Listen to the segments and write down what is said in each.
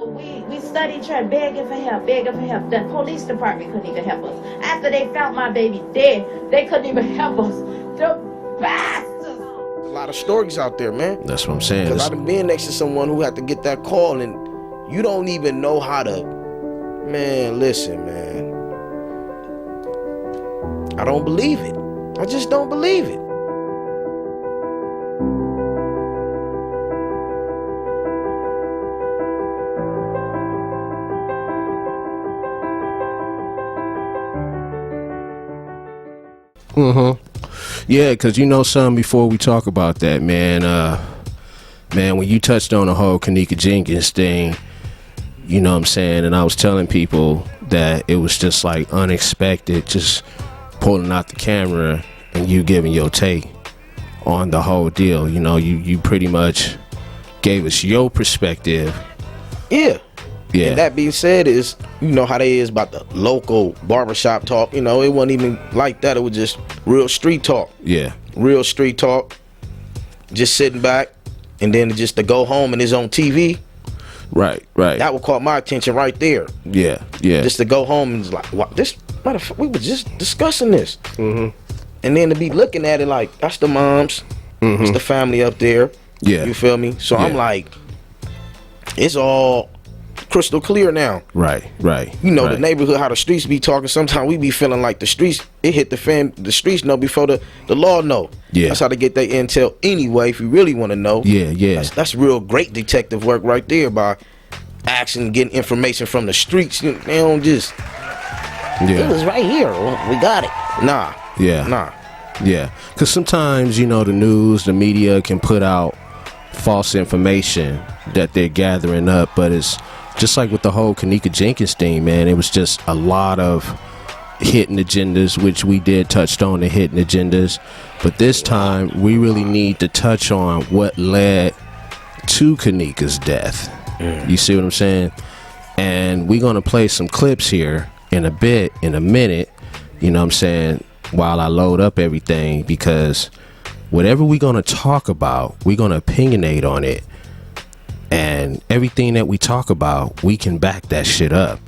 We studied trying begging for help. The police department couldn't even help us. After they found my baby dead, they couldn't even help us. The bastards! A lot of stories out there, man. That's what I'm saying. Because I've been next to someone who had to get that call and you don't even know how to... Man, listen, man. I don't believe it. I just don't believe it. Yeah, because you know something before we talk about that, man. Man, when you touched on the whole Ken'neka Jenkins thing, you know what I'm saying, and I was telling people that it was just like unexpected, just pulling out the camera and you giving your take on the whole deal. You know, you pretty much gave us your perspective. Yeah. Yeah. And that being said, is you know how they is about the local barbershop talk. You know, it wasn't even like that. It was just real street talk. Yeah. Real street talk. Just sitting back, and then just to go home and it's on TV. Right. That would caught my attention right there. Yeah. Just to go home and like, what? This matter of fact, we were just discussing this. And then to be looking at it like that's the moms, it's the family up there. Yeah. You feel me? So I'm like, it's all crystal clear now. Right. You know, the neighborhood, how the streets be talking. Sometimes we be feeling like the streets, it hit the streets know before the law know. Yeah. That's how they get their intel anyway, if you really want to know. Yeah. That's real great detective work right there by asking, getting information from the streets. They don't just, it was right here. We got it. Nah. Yeah. Because sometimes, you know, the news, the media can put out false information that they're gathering up, but it's just like with the whole Ken'neka Jenkins thing, man. It was just a lot of hidden agendas, which we did touch on the hidden agendas, but this time we really need to touch on what led to Kenneka's death. You see what I'm saying? And we're gonna play some clips here in a minute, you know what I'm saying, while I load up everything, because whatever we're gonna talk about, we're gonna opinionate on it. And everything that we talk about, we can back that shit up.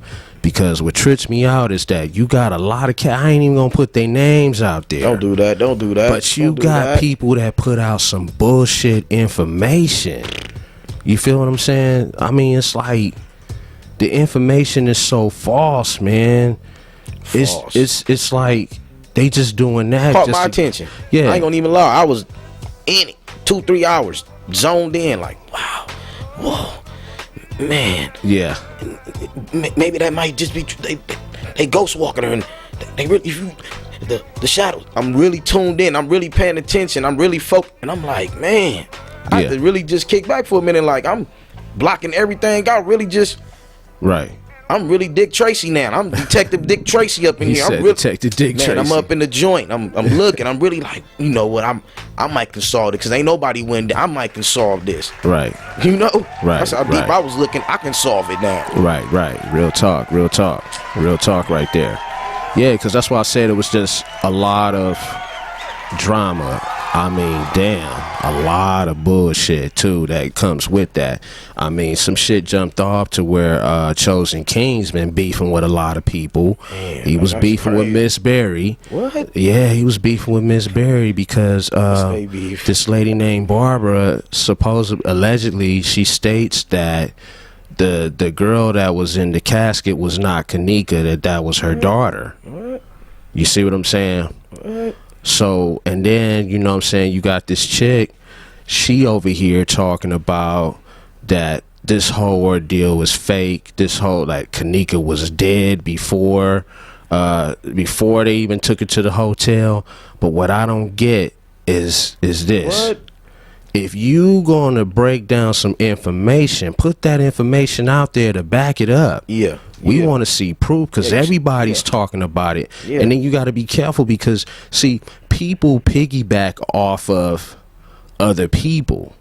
Because what trips me out is that you got a lot of I ain't even gonna put their names out there. Don't do that. But you got people that put out some bullshit information. You feel what I'm saying? I mean, it's like the information is so false, man. False. It's like they just doing that. Caught my attention. Yeah. I ain't gonna even lie. I was in it 2-3 hours, zoned in, like, wow, whoa, man. Yeah. Maybe that might just be they ghost walking her, and they really, if you, the shadows. I'm really tuned in. I'm really paying attention. I'm really focused, and I'm like, man, I have to really just kick back for a minute. Like, I'm blocking everything out. Really just I'm really Dick Tracy now. I'm Detective Dick Tracy up in here. I'm really Detective Dick Tracy. I'm up in the joint. I'm looking. I'm really like, you know what? I might can solve it because ain't nobody win. I might can solve this. Right. You know. Right. That's how deep I was looking. I can solve it now. Right. Real talk right there. Yeah, because that's why I said it was just a lot of drama. I mean, damn, a lot of bullshit too that comes with that. I mean, some shit jumped off to where Chosen King's been beefing with a lot of people. Man, he was beefing with Miss Berry. What? Yeah, he was beefing with Miss Berry because this lady named Barbara, allegedly, she states that the girl that was in the casket was not Kenneka, that was her daughter. What? You see what I'm saying? What? So, and then, you know what I'm saying, you got this chick, she over here talking about that this whole ordeal was fake, this whole, like, Kenneka was dead before they even took her to the hotel. But what I don't get is this. What? If you gonna break down some information, put that information out there to back it up. Yeah. We want to see proof, because everybody's talking about it. Yeah. And then you got to be careful because, see, people piggyback off of other people,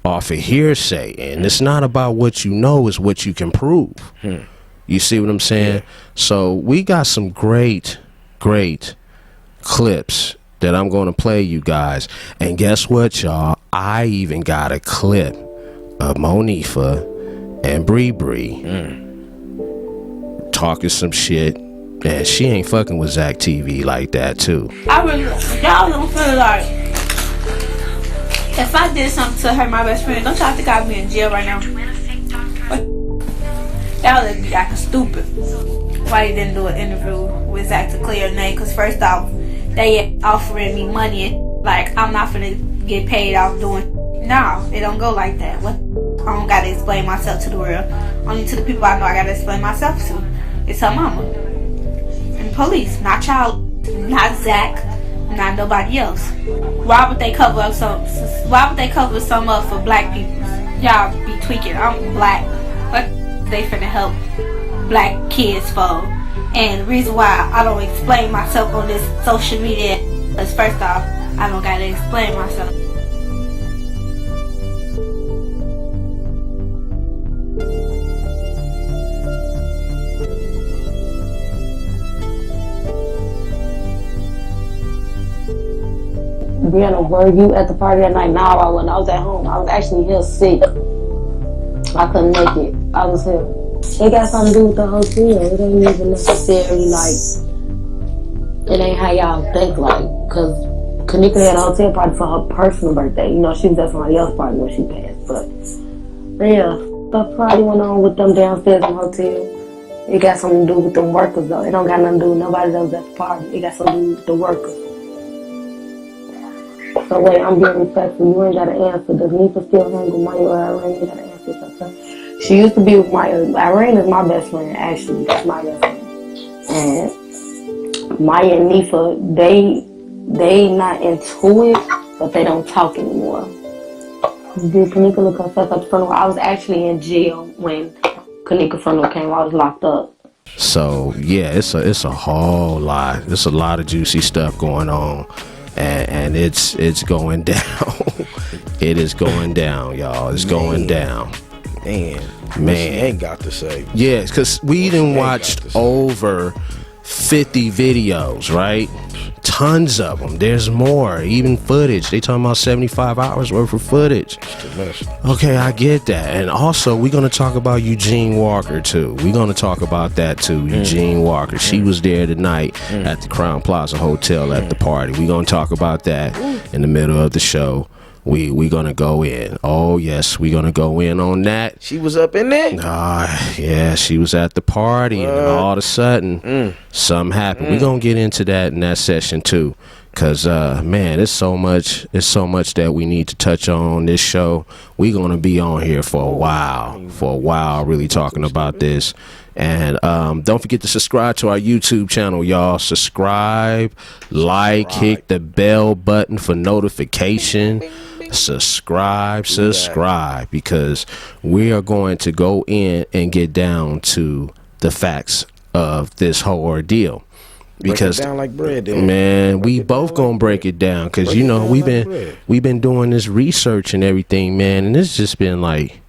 off of hearsay. And it's not about what you know, it's what you can prove. You see what I'm saying? Yeah. So we got some great clips that I'm going to play you guys. And guess what, y'all? I even got a clip of Monifa and Bree talking some shit, and she ain't fucking with Zach TV like that too. Y'all don't feel like if I did something to her, my best friend, don't y'all think I'd be in jail right now? Y'all would be acting stupid. Why you didn't do an interview with Zach to clear your name? Cause first off, they offering me money, like I'm not finna get paid off doing. No, it don't go like that. What? I don't gotta explain myself to the world. Only to the people I know I gotta explain myself to. It's her mama and the police, not y'all, not Zach, not nobody else. Why would they cover up some? Why would they cover some up for black people? Y'all be tweaking. I'm black. What they finna help black kids for? And the reason why I don't explain myself on this social media is first off, I don't gotta explain myself. Brianna, were you at the party that night? No, I wasn't. I was at home. I was actually here sick. I couldn't make it. I was here. It got something to do with the hotel. It ain't even necessarily like, it ain't how y'all think like. Cause Kenneka had a hotel party for her personal birthday. You know, she was at somebody else's party when she passed. But yeah, the party went on with them downstairs in the hotel. It got something to do with them workers though. It don't got nothing to do with nobody that was at the party. It got something to do with the workers. So wait, I'm being respectful. You ain't got to answer. Does Nifa still hang with Maya or Irene? You got to answer something. She used to be with Maya. Irene is my best friend, actually. That's my best friend. And Maya and Nifa, they not into it, but they don't talk anymore. Did Kenneka look herself at the funeral? I was actually in jail when Kenneka funeral came. I was locked up. So yeah, it's a whole lot. There's a lot of juicy stuff going on. And it's going down. It is going down, y'all. It's going down. Man, ain't got to say. Yeah, because we done watched over 50 videos, right? Tons of them. There's more, even footage. They talking about 75 hours worth of footage. Okay, I get that. And also, we're going to talk about Eugene Walker, too. We're going to talk about that, too. Eugene Walker. She was there tonight at the Crowne Plaza Hotel at the party. We're going to talk about that in the middle of the show. We gonna go in. Oh yes, we gonna go in on that. She was up in there? Yeah, she was at the party, and all of a sudden something happened. We gonna get into that in that session too. Cause man, it's so much that we need to touch on this show. We gonna be on here for a while, really talking about this. And don't forget to subscribe to our YouTube channel, y'all. Subscribe, like, hit the bell button for notification. Subscribe, because we are going to go in and get down to the facts of this whole ordeal. Because break it down like bread, then. Man, we both gonna break it down, because you know we've been doing this research and everything, man, and it's just been like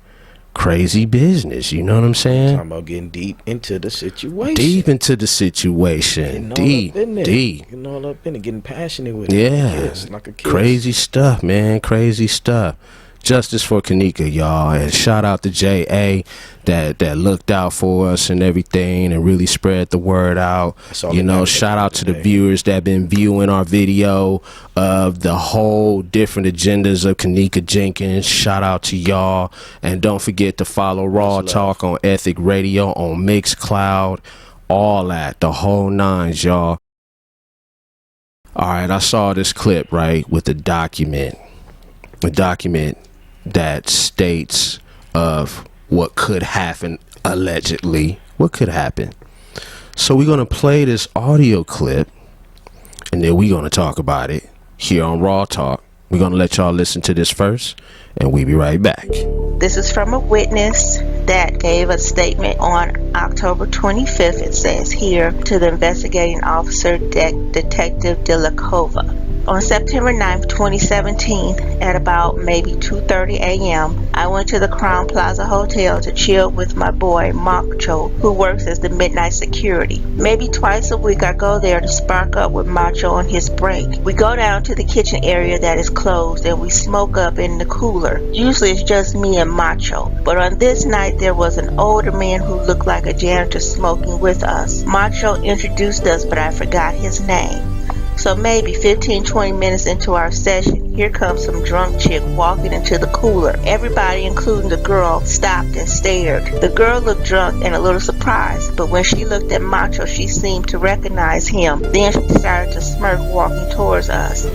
crazy business, you know what I'm saying? Talking about getting deep into the situation. Deep into the situation. Deep. Getting all up in it, getting passionate with it. Yeah. Like a kiss. Crazy stuff, man. Crazy stuff. Justice for Kenneka, y'all. And shout out to J.A. that looked out for us and everything and really spread the word out. You know, shout out to the viewers that been viewing our video of the whole different agendas of Ken'neka Jenkins. Shout out to y'all. And don't forget to follow Raw Talk on Ethic Radio, on Mixcloud, all that, the whole nines, y'all. All right, I saw this clip, right, with a document that states of what could happen, allegedly. What could happen? So we're going to play this audio clip, and then we're going to talk about it here on Raw Talk. We're going to let y'all listen to this first, and we'll be right back. This is from a witness that gave a statement on October 25th. It says here, to the investigating officer, Detective Delacova. On September 9th, 2017, at about maybe 2:30 a.m., I went to the Crowne Plaza Hotel to chill with my boy Macho, who works as the midnight security. Maybe twice a week I go there to spark up with Macho on his break. We go down to the kitchen area that is closed and we smoke up in the cooler. Usually it's just me and Macho, but on this night there was an older man who looked like a janitor smoking with us. Macho introduced us, but I forgot his name. So maybe 15-20 minutes into our session, here comes some drunk chick walking into the cooler. Everybody, including the girl, stopped and stared. The girl looked drunk and a little surprised, but when she looked at Macho, she seemed to recognize him. Then she started to smirk, walking towards us.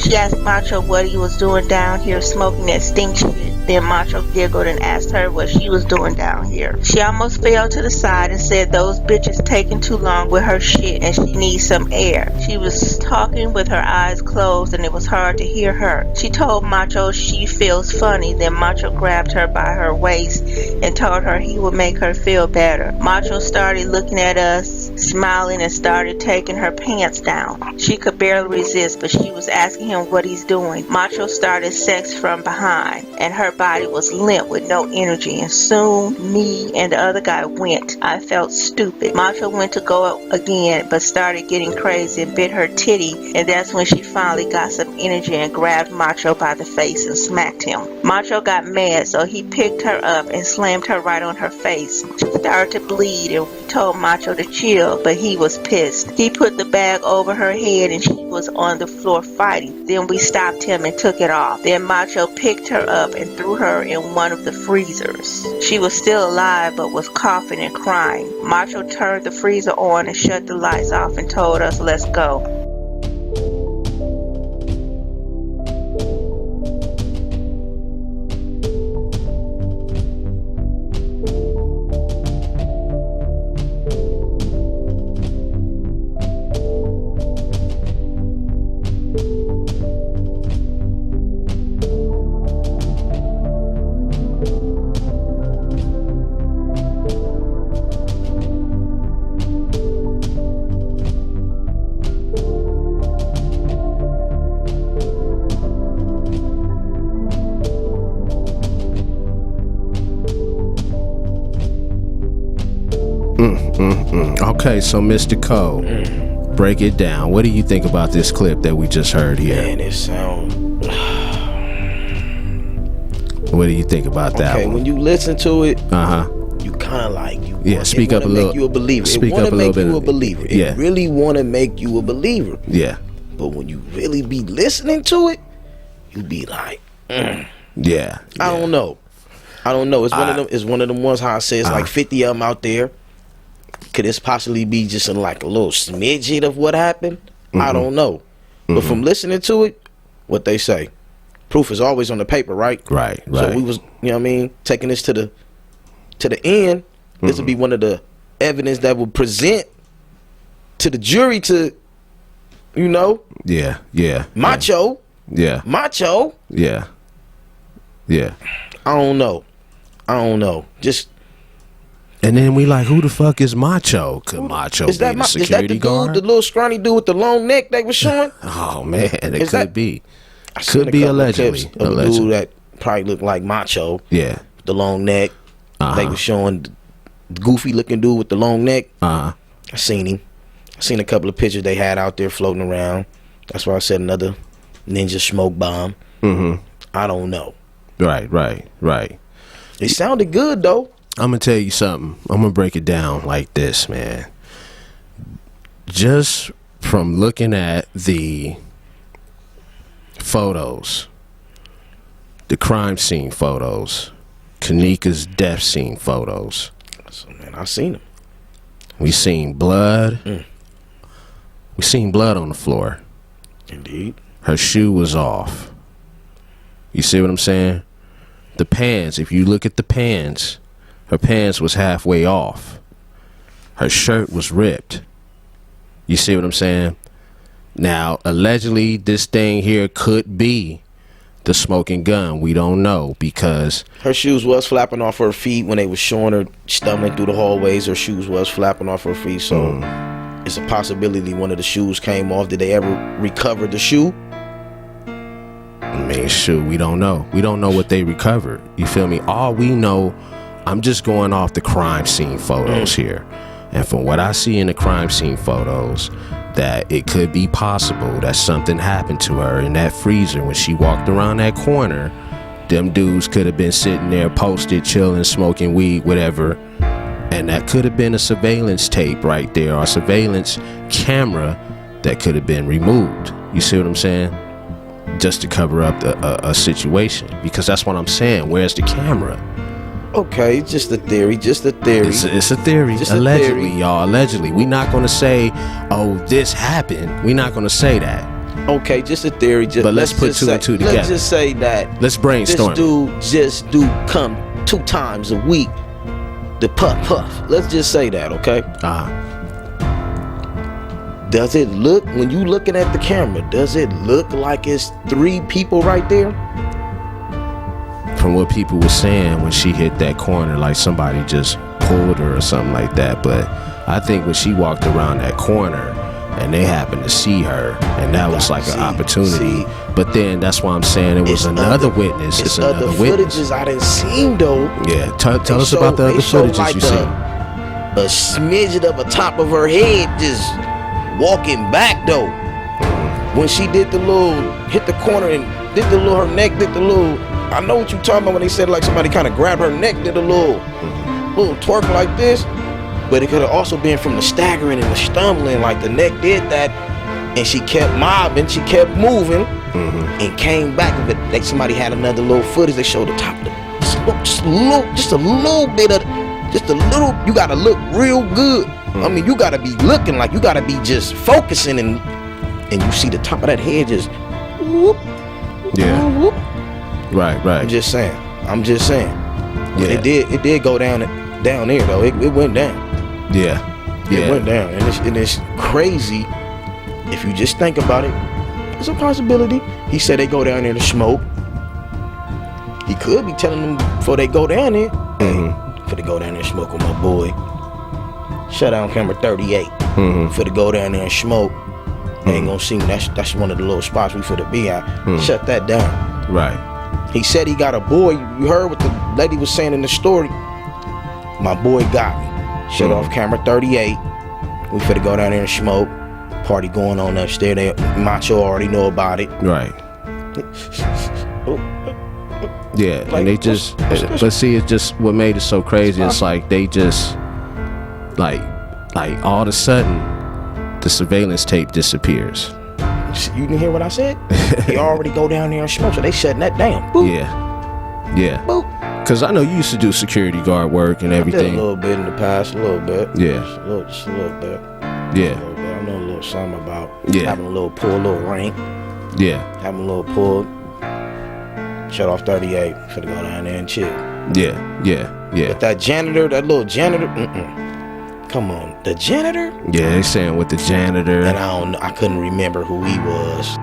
She asked Macho what he was doing down here smoking that stink shit. Then Macho giggled and asked her what she was doing down here. She almost fell to the side and said those bitches taking too long with her shit and she needs some air. She was talking with her eyes closed and it was hard to hear her. She told Macho she feels funny. Then Macho grabbed her by her waist and told her he would make her feel better. Macho started looking at us, smiling, and started taking her pants down. She could barely resist, but she was asking him what he's doing. Macho started sex from behind and her body was limp with no energy, and soon me and the other guy went. I felt stupid. Macho went to go again but started getting crazy and bit her titty, and that's when she finally got some energy and grabbed Macho by the face and smacked him. Macho got mad, so he picked her up and slammed her right on her face. She started to bleed and we told Macho to chill, but he was pissed. He put the bag over her head and she was on the floor fighting. Then we stopped him and took it off. Then Macho picked her up and threw her in one of the freezers. She was still alive but was coughing and crying. Macho turned the freezer on and shut the lights off and told us, let's go. Okay, so Mr. Cole, break it down. What do you think about this clip that we just heard here? Man, it sounds. What do you think about that Okay, one? when you listen to it, You kind of like you. Yeah, speak up a little. Make you a believer. Speak it up a little bit. You a believer. Yeah. It really want to make you a believer. Yeah. But when you really be listening to it, you be like, Yeah. I don't know. It's one of them. It's one of them ones. How I say it's like 50 of them out there. Could this possibly be just like a little smidget of what happened? I don't know. But from listening to it, what they say, proof is always on the paper, right? Right. So we was, you know what I mean, taking this to the end. This would be one of the evidence that would present to the jury to, you know, Macho. Yeah. Macho. Yeah. Yeah. I don't know. Just. And then we like, who the fuck is Macho? Could Macho Is that be the is that security the dude, guard? the little scrawny dude with the long neck they was showing? Oh man, it Is could that- be. I seen Could a be couple of allegedly. clips of a dude that probably looked like Macho. Yeah. The long neck. They was showing the goofy looking dude with the long neck. I seen him. I seen a couple of pictures they had out there floating around. That's why I said another ninja smoke bomb. I don't know. Right. It sounded good though. I'm gonna tell you something. I'm gonna break it down like this, man. Just from looking at the photos, the crime scene photos, Kenneka's death scene photos. So, man, I seen him. We seen blood. We seen blood on the floor. Indeed. Her shoe was off. You see what I'm saying? The pants, if you look at the pants, her pants was halfway off. Her shirt was ripped. You see what I'm saying? Now, allegedly, this thing here could be the smoking gun. We don't know because her shoes was flapping off her feet when they was showing her stumbling through the hallways. Her shoes was flapping off her feet, so it's a possibility one of the shoes came off. Did they ever recover the shoe? I mean, shoot, we don't know. We don't know what they recovered. You feel me? All we know, I'm just going off the crime scene photos here. And from what I see in the crime scene photos, that it could be possible that something happened to her in that freezer when she walked around that corner. Them dudes could have been sitting there posted, chilling, smoking weed, whatever. And that could have been a surveillance tape right there, or a surveillance camera that could have been removed. You see what I'm saying? Just to cover up a situation. Because that's what I'm saying. Where's the camera? Okay, just a theory. It's a theory. Just allegedly, y'all. Allegedly. We're not going to say, oh, this happened. We're not going to say that. Okay, just a theory. But let's put two and two together. Let's just say that. Let's brainstorm. This dude come 2 times a week to puff. Let's just say that, okay? Does it look, when you looking at the camera, does it look like it's 3 people right there? From what people were saying when she hit that corner, like somebody just pulled her or something like that. But I think when she walked around that corner and they happened to see her, and that was like an opportunity. But then that's why I'm saying it was another witness. It's another witness. Footages I didn't see though. Yeah, tell us about the other footages like you see. A smidget of the top of her head just walking back though. When she did the little, hit the corner and did the little, her neck did the little, I know what you talking about when they said like somebody kind of grabbed her neck, did a little twerk like this. But it could have also been from the staggering and the stumbling, like the neck did that, and she kept mobbing, she kept moving, and came back. But like somebody had another little footage. They showed the top of the, just a little bit of, just a little. You gotta look real good. I mean, you gotta be looking like you gotta be just focusing, and you see the top of that head just. Whoop, whoop. Right. I'm just saying. Yeah. It did go down there though. It went down. Yeah. It went down, and it's crazy if you just think about it. It's a possibility. He said they go down there to smoke. He could be telling them before they go down there. For to go down there and smoke with my boy. Shut down camera 38. For to go down there and smoke. They ain't gonna see me. That's one of the little spots we finna be at. Shut that down. Right. He said he got a boy. You heard what the lady was saying in the story. My boy got me. Shut off camera 38. We finna go down there and smoke. Party going on upstairs. Macho already know about it. Right. Yeah, like, and they just, but see, it's just what made it so crazy. It's like they just, like all of a sudden, the surveillance tape disappears. You didn't hear what I said? They already go down there and smoke, so they shutting that down. Boop. Yeah. Boop. Cause I know you used to do security guard work and everything. I did a little bit in the past, a little bit. Yeah. Just a little bit. Yeah. A little bit. I know a little something about having a little pull, a little rank. Yeah. Having a little pull. Shut off 38 for to go down there and chill. Yeah. But that little janitor, come on, the janitor? Yeah, they saying with the janitor. And I couldn't remember who he was.